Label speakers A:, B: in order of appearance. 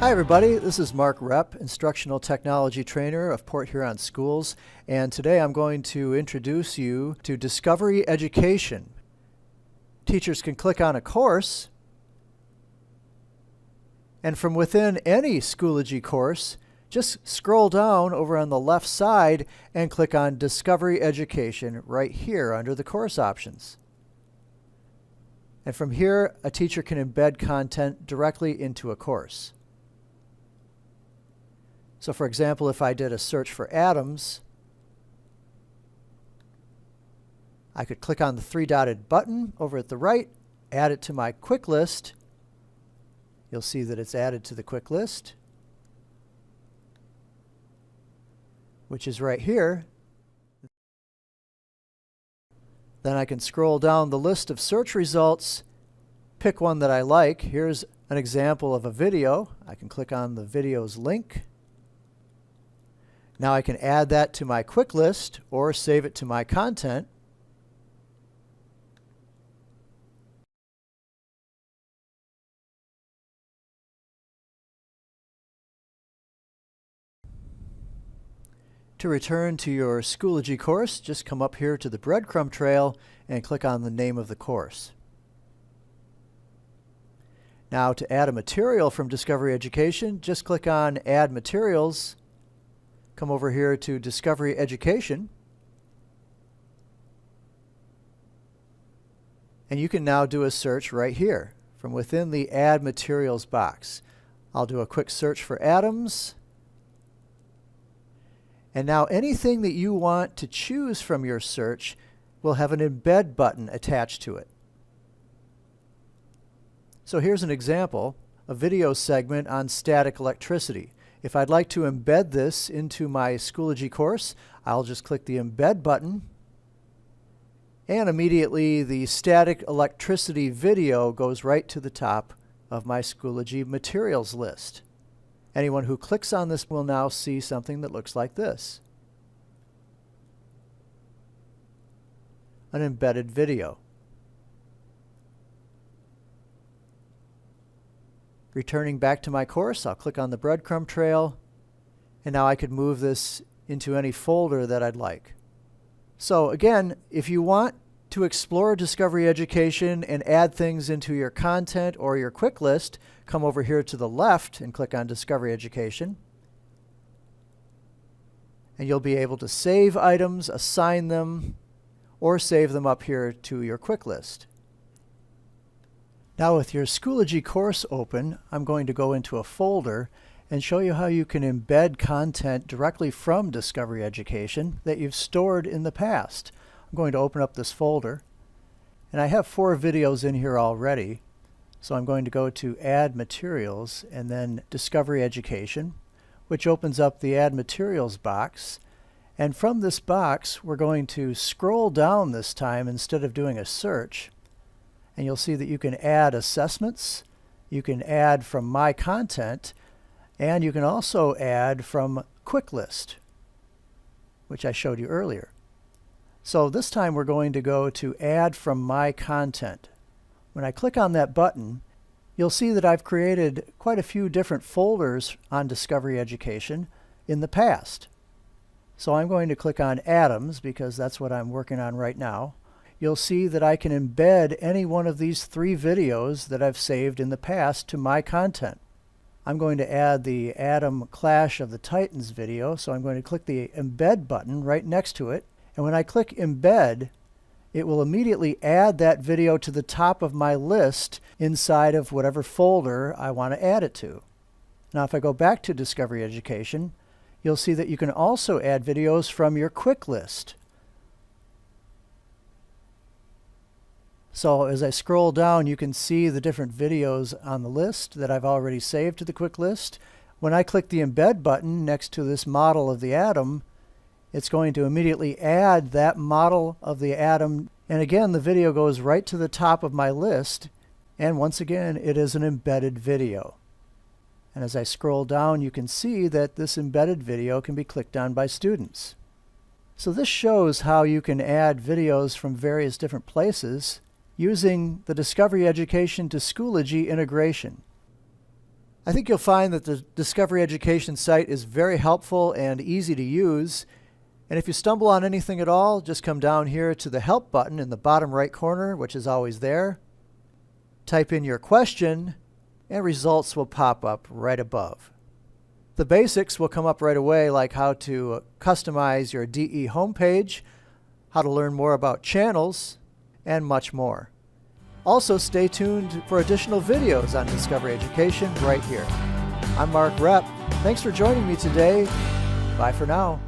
A: Hi everybody, this is Mark Repp, Instructional Technology Trainer of Port Huron Schools, and today I'm going to introduce you to Discovery Education. Teachers can click on a course, and from within any Schoology course, just scroll down over on the left side and click on Discovery Education right here under the course options. And from here, a teacher can embed content directly into a course. So for example, if I did a search for atoms, I could click on the three-dotted button over at the right, add it to my QuickList. You'll see that it's added to the QuickList, which is right here. Then I can scroll down the list of search results, pick one that I like. Here's an example of a video. I can click on the video's link. Now I can add that to my QuickList or save it to my content. To return to your Schoology course, just come up here to the breadcrumb trail and click on the name of the course. Now to add a material from Discovery Education, just click on Add Materials. Come over here to Discovery Education, and you can now do a search right here from within the Add Materials box. I'll do a quick search for atoms, and now anything that you want to choose from your search will have an Embed button attached to it. So here's an example, a video segment on static electricity. If I'd like to embed this into my Schoology course, I'll just click the Embed button, and immediately the static electricity video goes right to the top of my Schoology materials list. Anyone who clicks on this will now see something that looks like this. An embedded video. Returning back to my course, I'll click on the breadcrumb trail, and now I could move this into any folder that I'd like. So again, if you want to explore Discovery Education and add things into your content or your QuickList, come over here to the left and click on Discovery Education. And you'll be able to save items, assign them, or save them up here to your QuickList. Now with your Schoology course open, I'm going to go into a folder and show you how you can embed content directly from Discovery Education that you've stored in the past. I'm going to open up this folder, and I have 4 videos in here already. So I'm going to go to Add Materials and then Discovery Education, which opens up the Add Materials box. And from this box, we're going to scroll down this time instead of doing a search. And you'll see that you can add assessments, you can add from My Content, and you can also add from QuickList, which I showed you earlier. So this time we're going to go to Add from My Content. When I click on that button, you'll see that I've created quite a few different folders on Discovery Education in the past. So I'm going to click on Atoms because that's what I'm working on right now. You'll see that I can embed any one of these 3 videos that I've saved in the past to my content. I'm going to add the Atom Clash of the Titans video, so I'm going to click the Embed button right next to it. And when I click Embed, it will immediately add that video to the top of my list inside of whatever folder I want to add it to. Now if I go back to Discovery Education, you'll see that you can also add videos from your QuickList. So as I scroll down, you can see the different videos on the list that I've already saved to the QuickList. When I click the Embed button next to this model of the atom, it's going to immediately add that model of the atom. And again, the video goes right to the top of my list. And once again, it is an embedded video. And as I scroll down, you can see that this embedded video can be clicked on by students. So this shows how you can add videos from various different places using the Discovery Education to Schoology integration. I think you'll find that the Discovery Education site is very helpful and easy to use. And if you stumble on anything at all, just come down here to the Help button in the bottom right corner, which is always there. Type in your question, and results will pop up right above. The basics will come up right away, like how to customize your DE homepage, how to learn more about channels, and much more. Also, stay tuned for additional videos on Discovery Education right here. I'm Mark Repp. Thanks for joining me today. Bye for now.